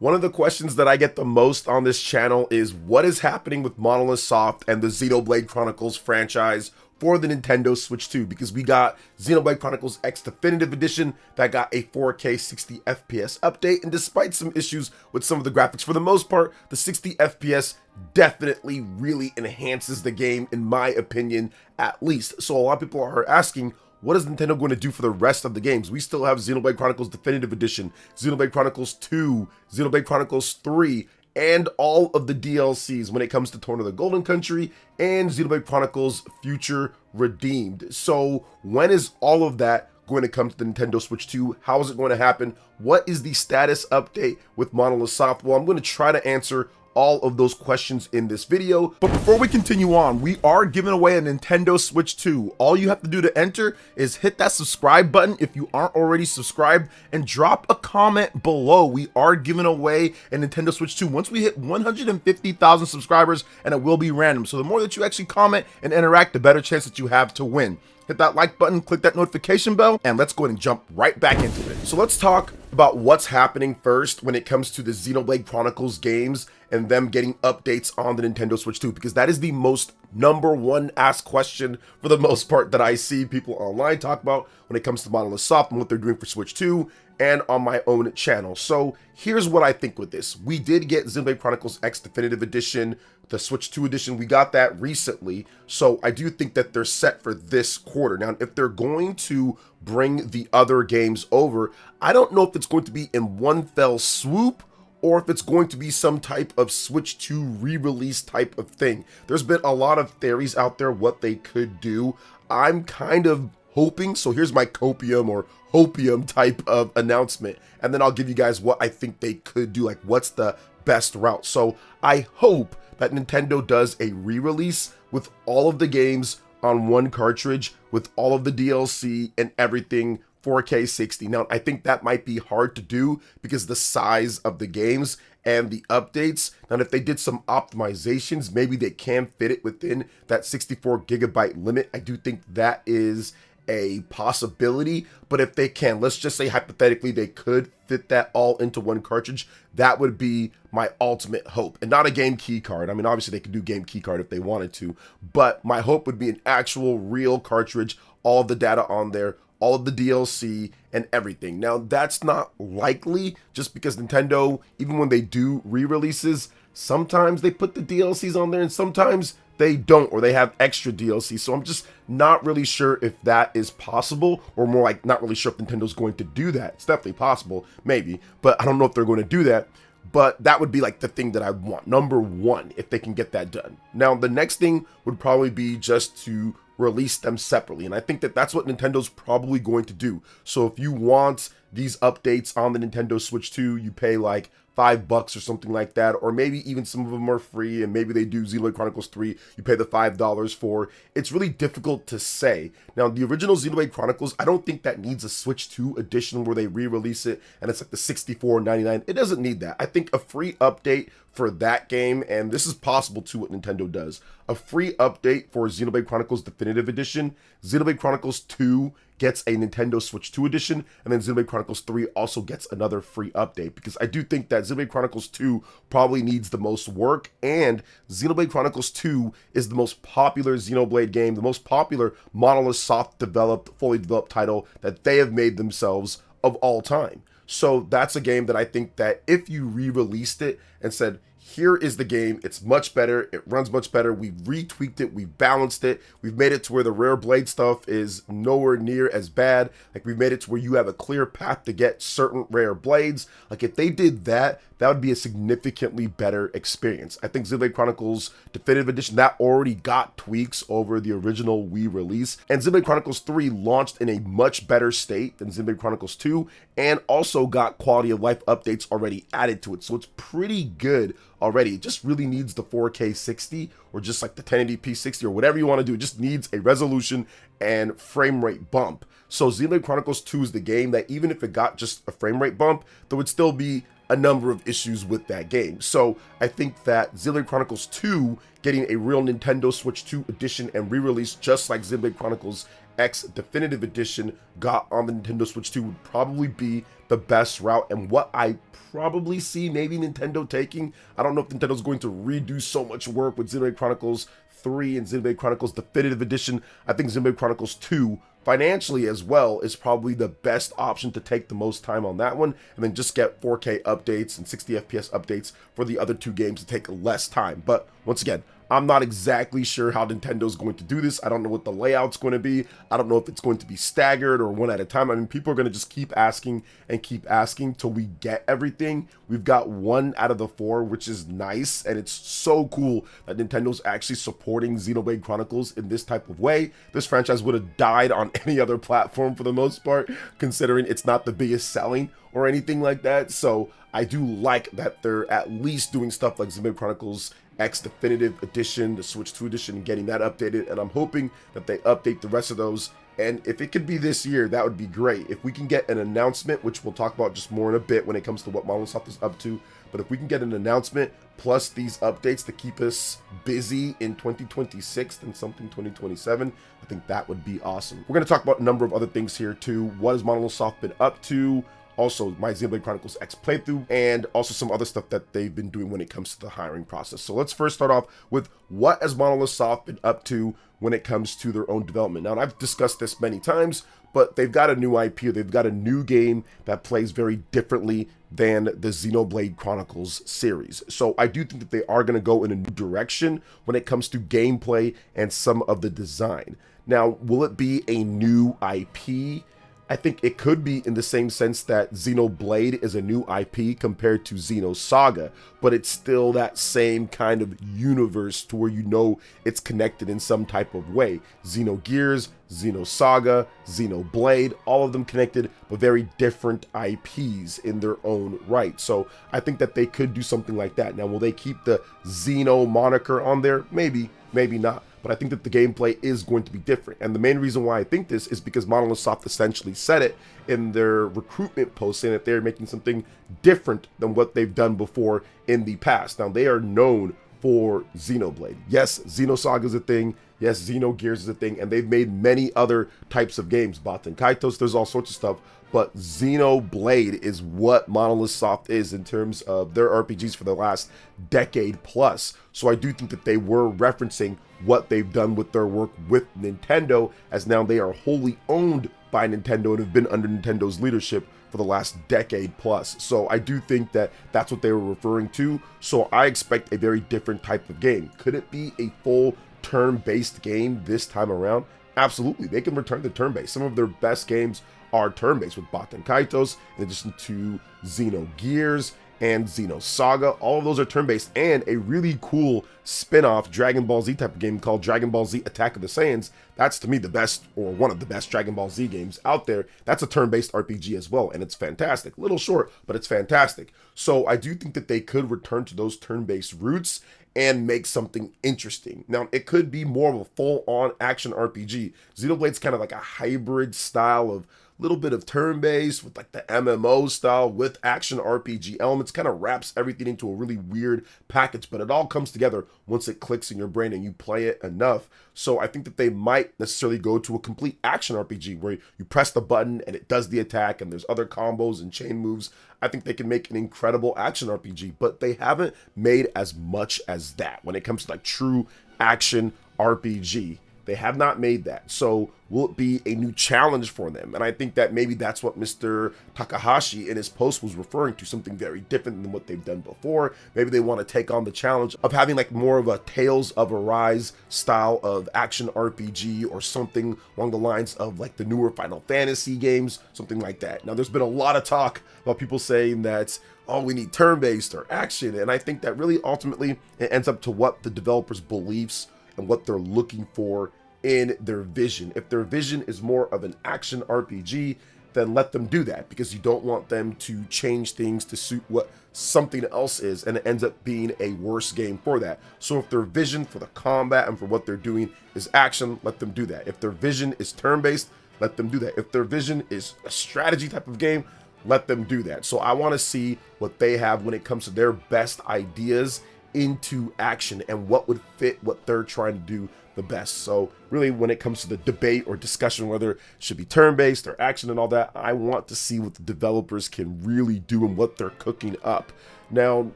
One of the questions that I get the most on this channel is what is happening with Monolith Soft and the Xenoblade Chronicles franchise for the Nintendo Switch 2, because we got Xenoblade Chronicles X Definitive Edition that got a 4K 60 FPS update, and despite some issues with some of the graphics, for the most part, the 60 FPS definitely really enhances the game, in my opinion, at least. So a lot of people are asking, what is Nintendo going to do for the rest of the games? We still have Xenoblade Chronicles Definitive Edition, Xenoblade Chronicles 2, Xenoblade Chronicles 3, and all of the DLCs when it comes to Torn of the Golden Country and Xenoblade Chronicles Future Redeemed. So when is all of that going to come to the Nintendo Switch 2? How is it going to happen? What is the status update with Monolith Soft? Well, I'm going to try to answer all of those questions in this video. But before we continue on, we are giving away a Nintendo Switch 2. All you have to do to enter is hit that subscribe button if you aren't already subscribed, and drop a comment below. We are giving away a Nintendo Switch 2 once we hit 150,000 subscribers, and it will be random. So the more that you actually comment and interact, the better chance that you have to win. Hit that like button, click that notification bell, and let's go ahead and jump right back into it. So let's talk about what's happening first when it comes to the Xenoblade Chronicles games and them getting updates on the Nintendo Switch 2, because that is the most #1 asked question for the most part that I see people online talk about when it comes to Monolith Soft and what they're doing for Switch 2 and on my own channel. So here's what I think with this. We did get Xenoblade Chronicles X Definitive Edition, the Switch 2 edition. We got that recently, so I do think that they're set for this quarter. Now, if they're going to bring the other games over, I don't know if it's going to be in one fell swoop or if it's going to be some type of Switch 2 re-release type of thing. There's been a lot of theories out there what they could do. I'm kind of hoping, so here's my copium or hopium type of announcement, and then I'll give you guys what I think they could do, like what's the best route. So I hope that Nintendo does a re-release with all of the games on one cartridge, with all of the DLC and everything 4K 60. Now, I think that might be hard to do because the size of the games and the updates. Now, if they did some optimizations, maybe they can fit it within that 64 gigabyte limit. I do think that is a possibility, but if they can, let's just say hypothetically they could fit that all into one cartridge, that would be my ultimate hope. And not a game key card. I mean, obviously they could do game key card if they wanted to, but my hope would be an actual real cartridge, all of the data on there, all of the DLC and everything. Now, that's not likely just because Nintendo, even when they do re-releases, sometimes they put the DLCs on there and sometimes they don't, or they have extra DLC. So I'm just not really sure if that is possible, or more like not really sure if Nintendo's going to do that. It's definitely possible, maybe, but I don't know if they're going to do that. But that would be like the thing that I want, #1, if they can get that done. Now, the next thing would probably be just to release them separately, and I think that that's what Nintendo's probably going to do. So if you want these updates on the Nintendo Switch 2, you pay like $5 or something like that, or maybe even some of them are free, and maybe they do Xenoblade Chronicles 3, you pay the $5 for. It's really difficult to say. Now, the original Xenoblade Chronicles, I don't think that needs a Switch 2 edition where they re-release it and it's like the $64.99. It doesn't need that. I think a free update for that game, and this is possible too what Nintendo does, a free update for Xenoblade Chronicles Definitive Edition, Xenoblade Chronicles 2 gets a Nintendo Switch 2 edition, and then Xenoblade Chronicles 3 also gets another free update, because I do think that Xenoblade Chronicles 2 probably needs the most work, and Xenoblade Chronicles 2 is the most popular Xenoblade game, the most popular Monolith Soft developed, fully developed title that they have made themselves of all time. So that's a game that I think that if you re-released it and said, here is the game, it's much better, it runs much better, we've retweaked it, we've balanced it, we've made it to where the rare blade stuff is nowhere near as bad, like we've made it to where you have a clear path to get certain rare blades. Like if they did that, that would be a significantly better experience. I think Xenoblade Chronicles Definitive Edition, that already got tweaks over the original Wii release, and Xenoblade Chronicles 3 launched in a much better state than Xenoblade Chronicles 2, and also got quality of life updates already added to it, so it's pretty good already. It just really needs the 4K 60 or just like the 1080p 60 or whatever you want to do. It just needs a resolution and frame rate bump. So Xenoblade Chronicles 2 is the game that even if it got just a frame rate bump, there would still be a number of issues with that game. So I think that Xenoblade Chronicles 2 getting a real Nintendo Switch 2 edition and re-release just like Xenoblade Chronicles X Definitive Edition got on the Nintendo Switch 2 would probably be the best route, and what I probably see maybe Nintendo taking. I don't know if Nintendo's going to redo so much work with Xenoblade Chronicles 3 and Xenoblade Chronicles Definitive Edition. I think Xenoblade Chronicles 2 financially as well is probably the best option to take the most time on that one, and then just get 4K updates and 60 FPS updates for the other two games to take less time. But once again, I'm not exactly sure how Nintendo's going to do this. I don't know what the layout's going to be. I don't know if it's going to be staggered or one at a time. I mean, people are going to just keep asking till we get everything. We've got 1 out of the 4, which is nice, and it's so cool that Nintendo's actually supporting Xenoblade Chronicles in this type of way. This franchise would have died on any other platform for the most part, considering it's not the biggest selling or anything like that. So I do like that they're at least doing stuff like Xenoblade Chronicles X Definitive Edition, the Switch 2 edition, and getting that updated, and I'm hoping that they update the rest of those. And if it could be this year, that would be great. If we can get an announcement, which we'll talk about just more in a bit when it comes to what Monolith is up to, but if we can get an announcement plus these updates to keep us busy in 2026 and something 2027, I think that would be awesome. We're going to talk about a number of other things here too. What has Monolith been up to? Also my Xenoblade Chronicles X playthrough, and also some other stuff that they've been doing when it comes to the hiring process. So let's first start off with what has Monolith been up to when it comes to their own development. Now, and I've discussed this many times, but they've got a new IP, they've got a new game that plays very differently than the Xenoblade Chronicles series. So I do think that they are going to go in a new direction when it comes to gameplay and some of the design. Now, will it be a new IP? I think it could be in the same sense that Xenoblade is a new IP compared to Xenosaga, but it's still that same kind of universe to where you know it's connected in some type of way. Xenogears, Xenosaga, Xenoblade, all of them connected, but very different IPs in their own right. So I think that they could do something like that. Now, will they keep the Xeno moniker on there? Maybe, maybe not. But I think that the gameplay is going to be different. And the main reason why I think this is because Monolith essentially said it in their recruitment post, saying that they're making something different than what they've done before in the past. Now, they are known for Xenoblade. Yes, Xenosaga is a thing. Yes, Xenogears is a thing. And they've made many other types of games. Baten Kaitos, there's all sorts of stuff. But Xenoblade is what Monolith is in terms of their RPGs for the last decade plus. So I do think that they were referencing what they've done with their work with Nintendo, as now they are wholly owned by Nintendo and have been under Nintendo's leadership for the last decade plus. So I do think that that's what they were referring to. So I expect a very different type of game. Could it be a full turn-based game this time around? Absolutely. They can return to turn-based. Some of their best games are turn-based with Baten Kaitos, in addition to Xenogears and Xenosaga. All of those are turn-based, and a really cool spin-off Dragon Ball Z type of game called Dragon Ball Z Attack of the Saiyans. That's, to me, the best, or one of the best Dragon Ball Z games out there. That's a turn-based RPG as well, and it's fantastic. A little short, but it's fantastic. So I do think that they could return to those turn-based roots and make something interesting. Now, it could be more of a full-on action RPG. Xenoblade's kind of like a hybrid style of little bit of turn-based with like the MMO style with action RPG elements. Kind of wraps everything into a really weird package, but it all comes together once it clicks in your brain and you play it enough. So I think that they might necessarily go to a complete action RPG where you press the button and it does the attack and there's other combos and chain moves. I think they can make an incredible action RPG, but they haven't made as much as that when it comes to like true action RPG. They have not made that. So will it be a new challenge for them? And I think that maybe that's what Mr. Takahashi in his post was referring to, something very different than what they've done before. Maybe they want to take on the challenge of having like more of a Tales of Arise style of action RPG, or something along the lines of like the newer Final Fantasy games, something like that. Now, there's been a lot of talk about people saying that, oh, we need turn-based or action. And I think that really ultimately it ends up to what the developers' beliefs and what they're looking for in their vision. If their vision is more of an action RPG, then let them do that, because you don't want them to change things to suit what something else is, and it ends up being a worse game for that. So if their vision for the combat and for what they're doing is action, let them do that. If their vision is turn-based, let them do that. If their vision is a strategy type of game, let them do that. So I want to see what they have when it comes to their best ideas into action and what would fit what they're trying to do the best. So really, when it comes to the debate or discussion whether it should be turn-based or action and all that, I want to see what the developers can really do and what they're cooking up. Now,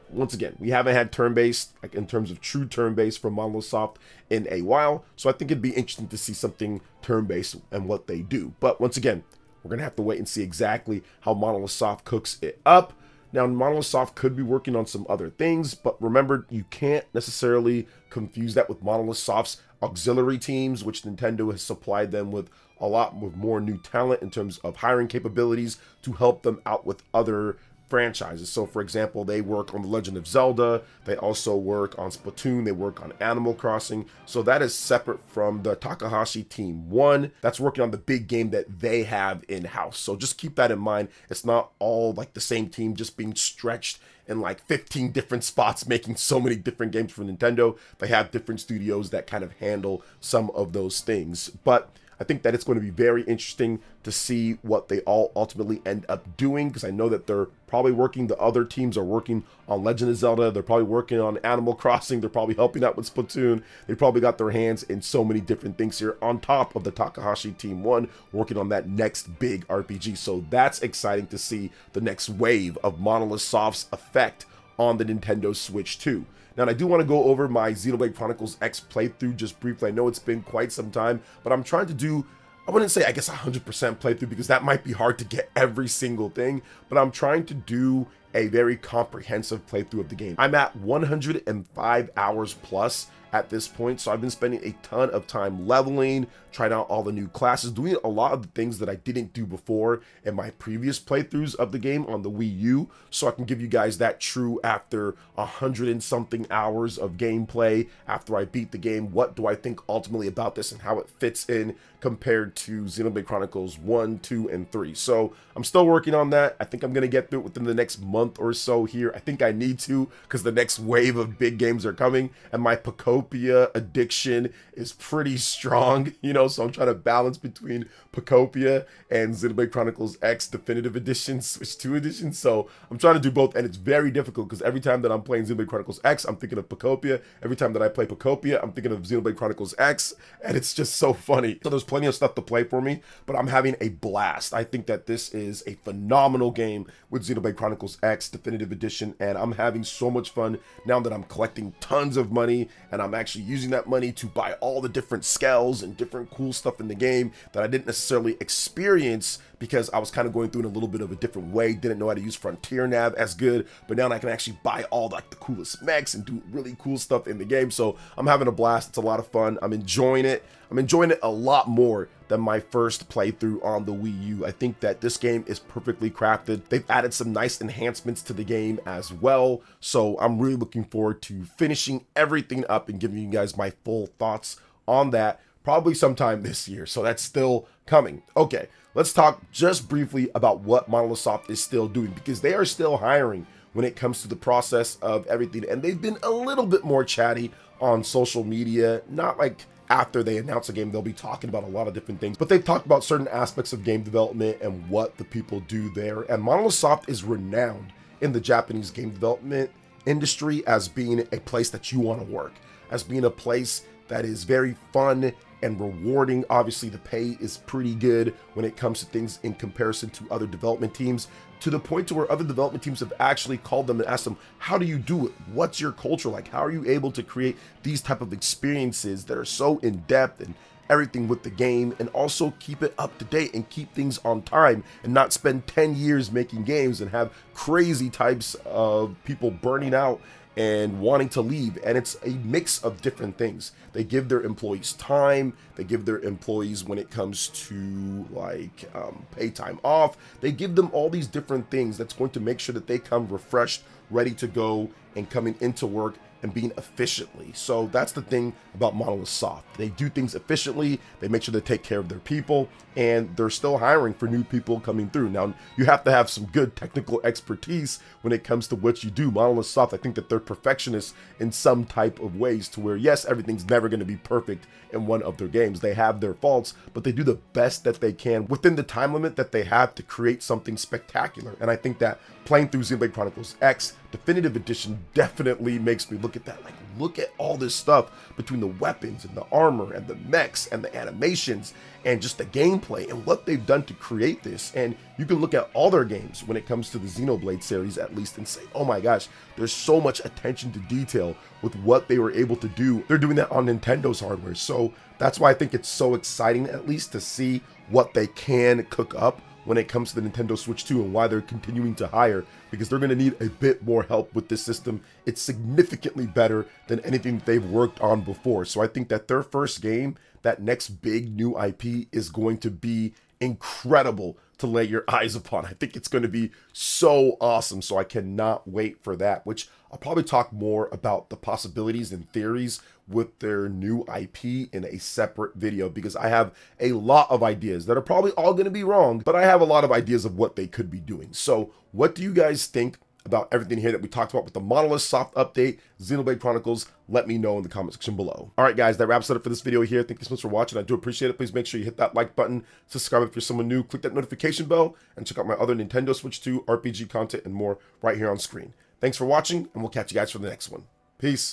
once again, we haven't had turn-based, like in terms of true turn-based from Monolith Soft in a while, so I think it'd be interesting to see something turn-based and what they do. But once again, we're gonna have to wait and see exactly how Monolith Soft cooks it up. Now, Monolith Soft could be working on some other things, but remember, you can't necessarily confuse that with Monolith Soft's auxiliary teams, which Nintendo has supplied them with a lot more new talent in terms of hiring capabilities to help them out with other franchises. So for example, they work on The Legend of Zelda, they also work on Splatoon, they work on Animal Crossing. So that is separate from the Takahashi Team 1 that's working on the big game that they have in-house. So just keep that in mind. It's not all like the same team just being stretched in like 15 different spots making so many different games for Nintendo. They have different studios that kind of handle some of those things. But I think that it's going to be very interesting to see what they all ultimately end up doing, because I know that they're probably working, the other teams are working on Legend of Zelda, they're probably working on Animal Crossing, they're probably helping out with Splatoon, they probably got their hands in so many different things here on top of the Takahashi Team 1 working on that next big RPG. So that's exciting to see the next wave of Monolith Soft's effect on the Nintendo Switch 2. Now, I do want to go over my Xenoblade Chronicles X playthrough just briefly. I know it's been quite some time, but I'm trying to do, I wouldn't say, I guess, 100% playthrough, because that might be hard to get every single thing, but I'm trying to do a very comprehensive playthrough of the game. I'm at 105 hours plus at this point, so I've been spending a ton of time leveling, trying out all the new classes, doing a lot of the things that I didn't do before in my previous playthroughs of the game on the Wii U, so I can give you guys that true, after 100 and something hours of gameplay, after I beat the game, what do I think ultimately about this and how it fits in compared to Xenoblade Chronicles 1, 2, and 3. So I'm still working on that. I think I'm going to get through it within the next month or so here. I think I need to, because the next wave of big games are coming, and my Pocopia addiction is pretty strong, you know, so I'm trying to balance between Pocopia and Xenoblade Chronicles X Definitive Edition, Switch 2 Edition. So I'm trying to do both, and it's very difficult, because every time that I'm playing Xenoblade Chronicles X, I'm thinking of Pocopia. Every time that I play Pocopia, I'm thinking of Xenoblade Chronicles X, and it's just so funny. So there's plenty of stuff to play for me, but I'm having a blast. I think that this is a phenomenal game with Xenoblade Chronicles X Definitive Edition, and I'm having so much fun now that I'm collecting tons of money, and I'm actually using that money to buy all the different skells and different cool stuff in the game that I didn't necessarily experience, because I was kind of going through in a little bit of a different way, didn't know how to use Frontier Nav as good, but now I can actually buy all like the coolest mechs and do really cool stuff in the game. So I'm having a blast. It's a lot of fun. I'm enjoying it. I'm enjoying it a lot more than my first playthrough on the Wii U. I think that this game is perfectly crafted. They've added some nice enhancements to the game as well. So I'm really looking forward to finishing everything up and giving you guys my full thoughts on that, probably sometime this year. So that's still coming. Okay, let's talk just briefly about what Monolith Soft is still doing, because they are still hiring when it comes to the process of everything. And they've been a little bit more chatty on social media, not like after they announce a game, they'll be talking about a lot of different things, but they've talked about certain aspects of game development and what the people do there. And Monolith Soft is renowned in the Japanese game development industry as being a place that you want to work, as being a place that is very fun and rewarding. Obviously, the pay is pretty good when it comes to things in comparison to other development teams, to the point to where other development teams have actually called them and asked them, how do you do it? What's your culture like? How are you able to create these type of experiences that are so in-depth and everything with the game, and also keep it up to date and keep things on time, and not spend 10 years making games and have crazy types of people burning out and wanting to leave? And it's a mix of different things. They give their employees time, they give their employees, when it comes to like pay time off, they give them all these different things that's going to make sure that they come refreshed, ready to go, and coming into work and being efficiently. So that's the thing about Monolith Soft. They do things efficiently, they make sure they take care of their people, and they're still hiring for new people coming through. Now, you have to have some good technical expertise when it comes to what you do. Monolith Soft, I think that they're perfectionists in some type of ways, to where, yes, everything's never going to be perfect in one of their games. They have their faults, but they do the best that they can within the time limit that they have to create something spectacular. And I think that playing through Xenoblade Chronicles X Definitive Edition definitely makes me look at that, like, look at all this stuff between the weapons and the armor and the mechs and the animations and just the gameplay and what they've done to create this. And you can look at all their games when it comes to the Xenoblade series, at least, and say, oh my gosh, there's so much attention to detail with what they were able to do. They're doing that on Nintendo's hardware. So that's why I think it's so exciting, at least, to see what they can cook up when it comes to the Nintendo Switch 2, and why they're continuing to hire, because they're going to need a bit more help with this system. It's significantly better than anything that they've worked on before. So I think that their first game, that next big new IP, is going to be incredible to lay your eyes upon. I think it's going to be so awesome. So I cannot wait for that, which I'll probably talk more about the possibilities and theories with their new IP in a separate video, because I have a lot of ideas that are probably all going to be wrong, but I have a lot of ideas of what they could be doing. So what do you guys think about everything here that we talked about with the Monolith Soft update, Xenoblade Chronicles? Let me know in the comment section below. All right, guys, that wraps it up for this video here. Thank you so much for watching. I do appreciate it. Please make sure you hit that like button, subscribe if you're someone new, click that notification bell, and check out my other Nintendo Switch 2 RPG content and more right here on screen. Thanks for watching, and we'll catch you guys for the next one. Peace.